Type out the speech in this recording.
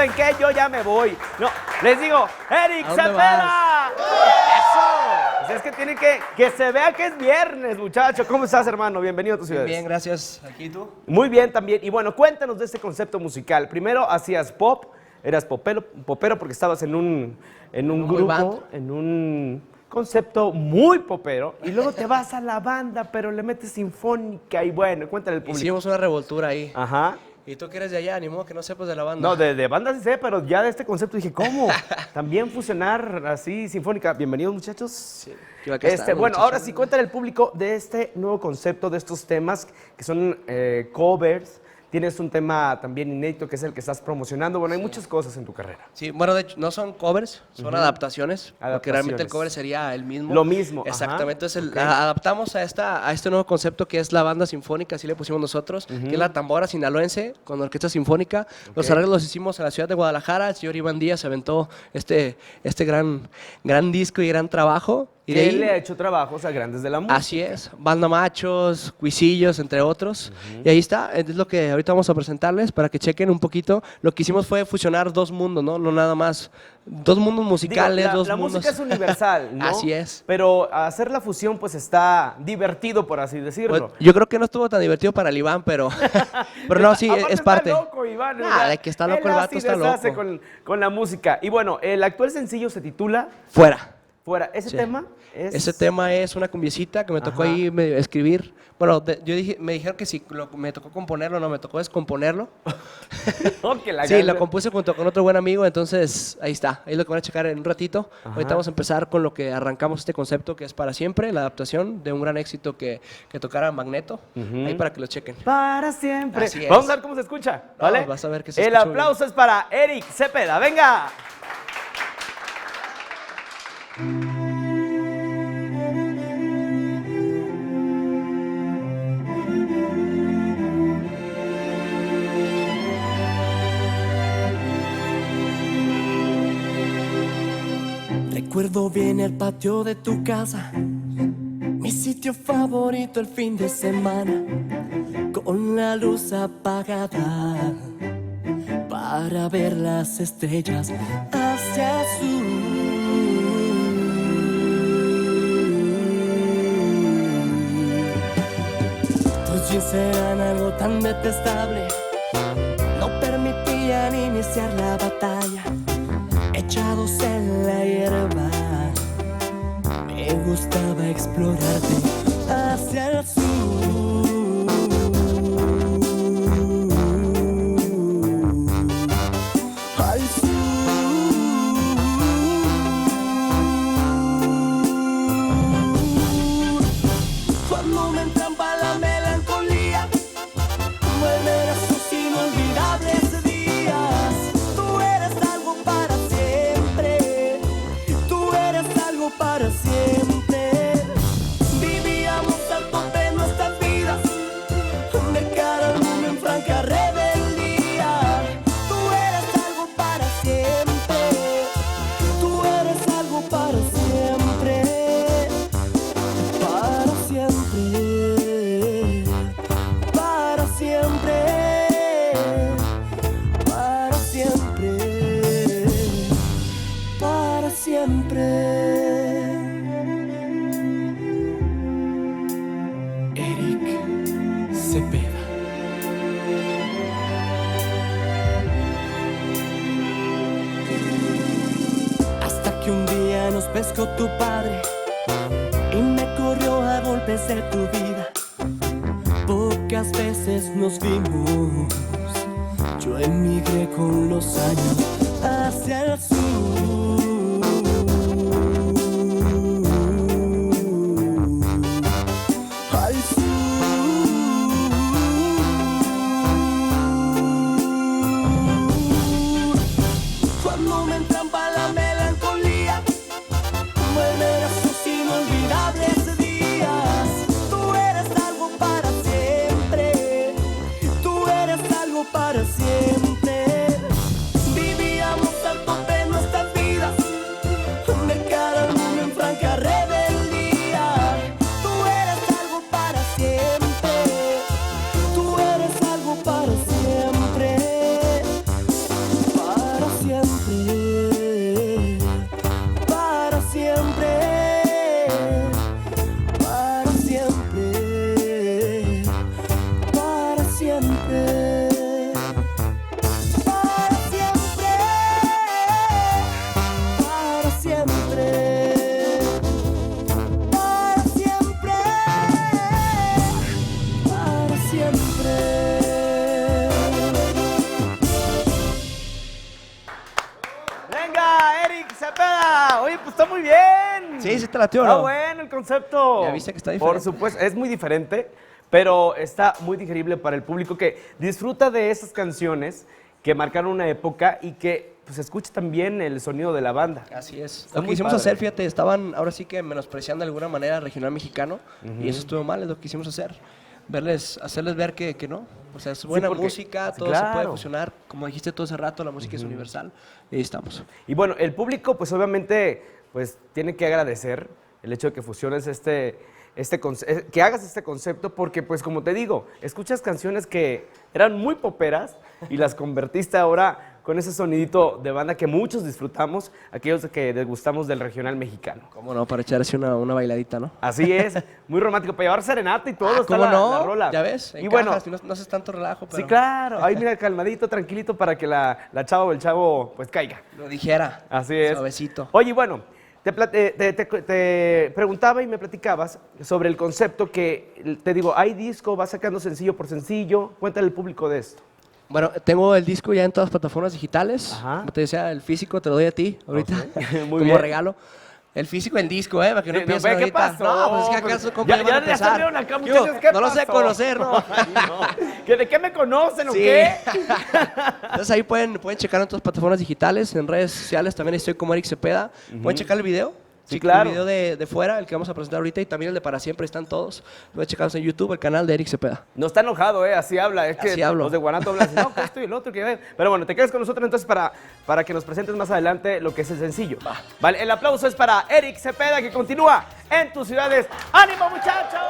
¿saben qué? Yo ya me voy. No, les digo, Eric ¿A dónde Cepeda. ¡Eso! Pues es que tiene que se vea que es viernes, muchacho. ¿Cómo estás, hermano? Bienvenido a tu ciudad. Bien, gracias. ¿Aquí tú? Muy bien también. Y bueno, cuéntanos de este concepto musical. Primero hacías pop, eras popero porque estabas en un boy band. grupo, en un concepto muy popero. Y luego te vas a la banda, pero le metes sinfónica y bueno, cuéntale al público. Hicimos una revoltura ahí. Ajá. ¿Y tú que eres de allá? Ni modo que no sepas de la banda. No, de banda sí sé, pero ya de este concepto dije, ¿cómo? También fusionar así sinfónica. Bienvenidos, muchachos. Sí, aquí estamos, Bueno, muchachos. ahora sí, cuéntale al público de este nuevo concepto, de estos temas que son covers. Tienes un tema también inédito que es el que estás promocionando. Bueno, hay muchas cosas en tu carrera. Sí, bueno, de hecho, no son covers, son adaptaciones, porque Adaptaciones. realmente el cover sería el mismo. Lo mismo, ajá. Exactamente. Entonces, Ok. adaptamos a este nuevo concepto que es la banda sinfónica, así le pusimos nosotros, que es la tambora sinaloense con orquesta sinfónica. Los arreglos los hicimos en la ciudad de Guadalajara. El señor Iván Díaz aventó este gran disco y gran trabajo. Y de Él ahí, le ha hecho trabajos a grandes de la música. así es, Banda Machos, Cuisillos, entre otros. Y ahí está, es lo que ahorita vamos a presentarles para que chequen un poquito. Lo que hicimos fue fusionar dos mundos, ¿no? No nada más, dos mundos musicales, Digo, dos la mundos. música es universal, ¿no? Así es. Pero hacer la fusión pues está divertido, por así decirlo. Pues, yo creo que no estuvo tan divertido para el Iván, pero no, sí, Aparte es parte. Está loco, Iván. Nah, o sea, de que está loco el él vato, así está deshace loco. con la música. Y bueno, el actual sencillo se titula Fuera. Fuera. Ese Sí. tema es... Ese tema es una cumbiecita que me tocó Ajá. ahí medio escribir. Bueno, me dijeron que si me tocó componerlo, no, me tocó descomponerlo. Oh, que la Sí, gana. lo compuse junto con otro buen amigo, entonces ahí está. Ahí lo que van a checar en un ratito. Ajá. Ahorita vamos a empezar con lo que arrancamos este concepto que es para siempre, la adaptación de un gran éxito que tocara Magneto. Ahí para que lo chequen. Para siempre. Así es. Vamos a ver cómo se escucha, ¿vale? No, vas a ver que se El escucha muy aplauso es para Eric Cepeda. ¡Venga! Recuerdo bien el patio de tu casa, mi sitio favorito el fin de semana, con la luz apagada para ver las estrellas hacia azul. Tus jeans eran algo tan detestable, no permitían iniciar la batalla. Echados en la hierba, me gustaba explorarte hacia el sur. Al sur. Cuando me entrampa la melancolía, vuelven a sus inolvidables días. Tú eres algo para siempre, tú eres algo para siempre. Vivíamos al tope nuestras vidas, de cara al mundo en franca rebeldía. Tú eres algo para siempre, tú eres algo para siempre, para siempre, para siempre, para siempre, para siempre. Eric Cepeda. Hasta que un día nos pescó tu padre y me corrió a golpes de tu vida. Pocas veces nos vimos, yo emigré con los años hacia el sur. Al sur. Cuando me entrampa la melancolía, vuelven a sus inolvidables días. Tú eres algo para siempre, tú eres algo para siempre. Vivíamos al tope te latió, Ah, ¿no? bueno, el concepto. Ya viste que está Por diferente. supuesto, es muy diferente, pero está muy digerible para el público que disfruta de esas canciones que marcaron una época y que pues escucha también el sonido de la banda. Así es. Está Lo que muy quisimos padre. hacer, fíjate, estaban ahora sí que menospreciando de alguna manera al regional mexicano y eso estuvo mal, es lo que quisimos hacer. Hacerles ver que no. O sea, es buena porque- música, sí, todo se puede claro. fusionar. Como dijiste todo hace rato, la música es universal y ahí estamos. Y bueno, el público pues obviamente pues tiene que agradecer el hecho de que fusiones que hagas este concepto porque pues como te digo, escuchas canciones que eran muy poperas y las convertiste ahora con ese sonidito de banda que muchos disfrutamos, aquellos que degustamos del regional mexicano. ¿Cómo no? Para echar así una bailadita, ¿no? Así es, muy romántico, para llevar serenata y todo, está ¿Cómo la, no? la rola. Ya ves, y bueno, no haces tanto relajo, pero sí, claro, ahí mira, calmadito, tranquilito, para que la chava o el chavo pues caiga. lo dijera. Así es. Suavecito. Oye, bueno, te preguntaba y me platicabas sobre el concepto que, te digo, hay disco, va sacando sencillo por sencillo. Cuéntale al público de esto. Bueno, tengo el disco ya en todas las plataformas digitales. Ajá. Como te decía, el físico te lo doy a ti ahorita Muy como bien. regalo. El físico en disco, para que no Sí, no, empiecen ve, ¿qué ahorita. pasó? No, pues es que acaso, compa, Ya- van a ya empezar. salieron acá, ¿Qué hubo? muchachos, ¿qué No los sé pasó? conocer, ¿no? Ay, no. ¿Que ¿De qué me conocen o Sí. qué? Entonces ahí pueden checar en todas las plataformas digitales, en redes sociales también estoy como Eric Cepeda. Pueden checar el video. Sí, claro. El video de fuera, el que vamos a presentar ahorita, y también el de Para Siempre, están todos. Pueden checarlos en YouTube, el canal de Eric Cepeda. No está enojado, así habla. Es que Así hablo. los de Guanato hablan así, no, que esto y el otro. Pero bueno, te quedas con nosotros entonces para que nos presentes más adelante lo que es el sencillo. Vale, el aplauso es para Eric Cepeda, que continúa en tus ciudades. ¡Ánimo, muchachos!